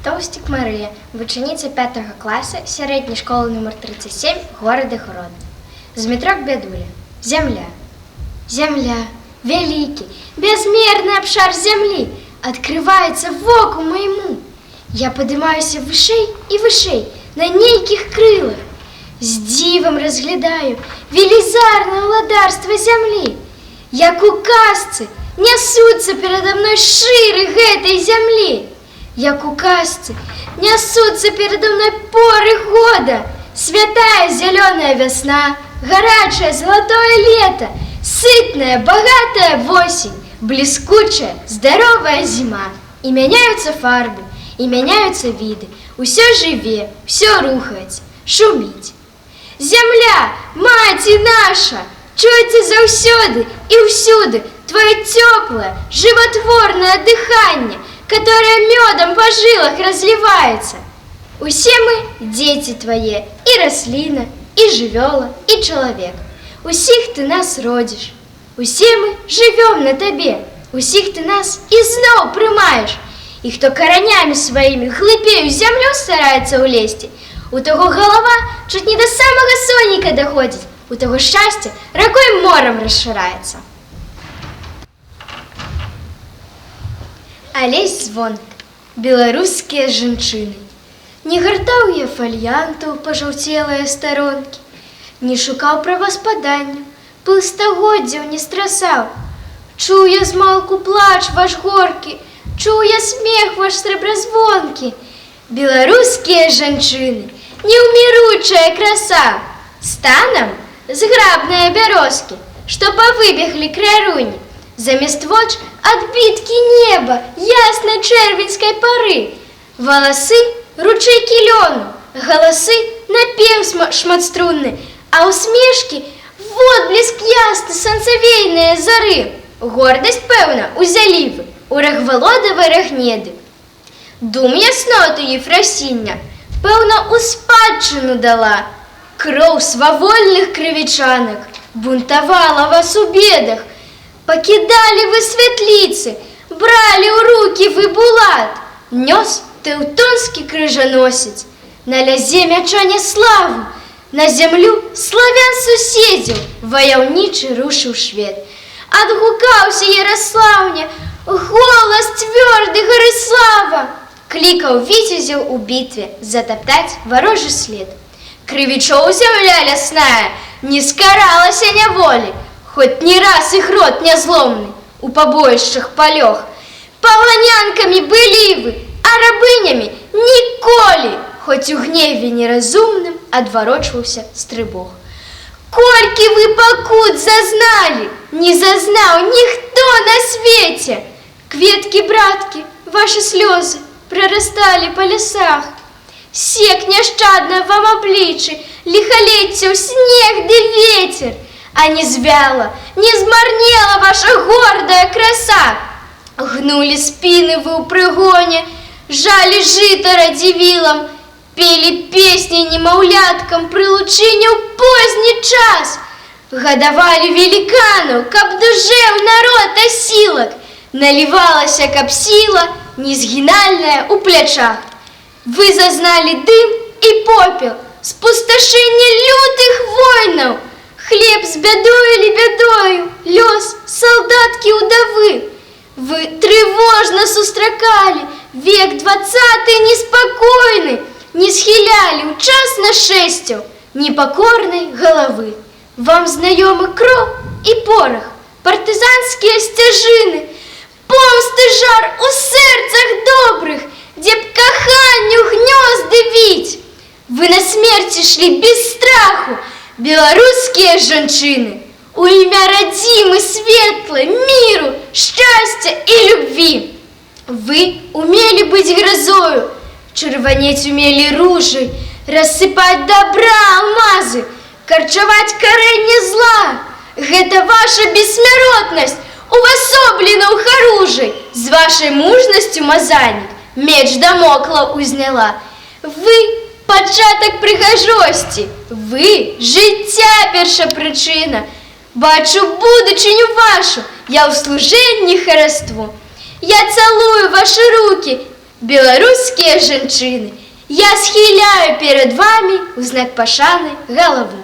Товстик Мария, учениця 5 класу середньої школи номер 37 города Гродно. Змітрок Бядуля. Земля. Земля. Великий, безмерный обшар земли открывается в оку моему. Я поднимаюсь вышей и вышей на нейких крылах. С дивом разглядаю велизарное владарство земли. Як указцы несутся передо мной ширы этой земли. Як указцы несутся передо мной поры года. Святая зеленая весна, горячее золотое лето, сытная, богатая осень, блескучая, здоровая зима. И меняются фарбы, и меняются виды. Усё живе, всё рухается, шумить. Земля, мать наша, чуется заусюды и усюды твое теплое, животворное дыхание, которое медом по жилах разливается. Усе мы дети твои, и рослина, и живёла, и человек. Усіх ты нас родишь, усе мы живем на тебе, усіх ты нас и знов приймаєш. І хто коренями своими глибею землю старается улезть, у того голова чуть не до самого сонника доходит, у того счастье рекой морем расширяется. Олесь звонок, белорусские женщины. Не гортал я фолианту пожелтелые сторонки, не шукав правоспаданню, пылстогоддзяў не страсаў. Чуў я змалку плач ваш горкі, чуў я смех ваш срэбразвонкі. Беларускія жанчыны, неўміручая краса, станам зграбныя бярозкі, што павыбеглі краюні, замест воч адбіткі неба яснай чэрвеньскай пары, валасы ручейкі лёну, галасы напеў шматструнны, а усмешкі водбліск ясны сонцавейныя зары. Гордасць, пэўна, узялі вы у рагвалодавай рагнеды. Дум ясноты Ефросіння, пэўна, у спадчыну дала. Кроў свавольных крывічанак бунтавала вас у бедах. Пакідалі вы святліцы, бралі ў рукі вы булат. Нёс тэўтонскі крыжаносец, на лязе мяча не славу, на землю славян суседзяў ваяўнічы рушыў швед. Адгукаўся Яраслаўня, голас цвёрды Гарыслава, клікаў віцязяў у бітве затаптаць варожы след. Крывічоў зямля лясная не скаралася няволі, хоць не раз іх рот нязломны у пабоішчах палёг. Паланянкамі былі вы, а рабынями ніколі, хоць у гневе неразумным адварочваўся стрыбог. Колькі вы пакут зазналі, не зазнаў ніхто на свеце. Кветкі, браткі, ваши слёзы прарасталі па лясах. Сек няшчадна вам абліччы, ліхалеццяў снег ды ветер, а не звяла, не змарнела ваша гордая краса. Гнули спины вы ў прыгоне, жалі жыта радзівілам, пели песни немаўляткам пры лучыне ў позні час. Гадавалі великанаў, каб дужэў народ асілак, наливалася, каб сила незгінальная ў плячах. Вы зазналі дым і попел, спусташэнне лютых войнаў, хлеб з бядою или бядою, лёс салдаткі-удавы. Вы тревожно сустракалі век 20-й неспакойны, не схілялі ў час нашэсцяў непакорнай галавы. Вам знаёмы кроў і порах, партызанскія сцяжыны, помсты жар у сэрцах добрых, дзе б каханню гнёзды віць. Вы на смерці шлі без страху, беларускія жанчыны, у імя радзімы светлай, міру, шчасця і любві. Вы умелі быць гразою, чырванець умелі ружай, рассыпаць добра алмазы, карчаваць карэнне зла. Гэта ваша бессмяротнасць увасоблена ў харужай, з вашай мужнасцю мазанік меч Дамокла узняла. Вы пачатак прыгажосці, вы жыцця першапрычына. Бачу будучыню вашу я ў служэнні хараству. Я цалую ваши руки белорусские женщины, я схиляю перед вами у знак пашаны голову.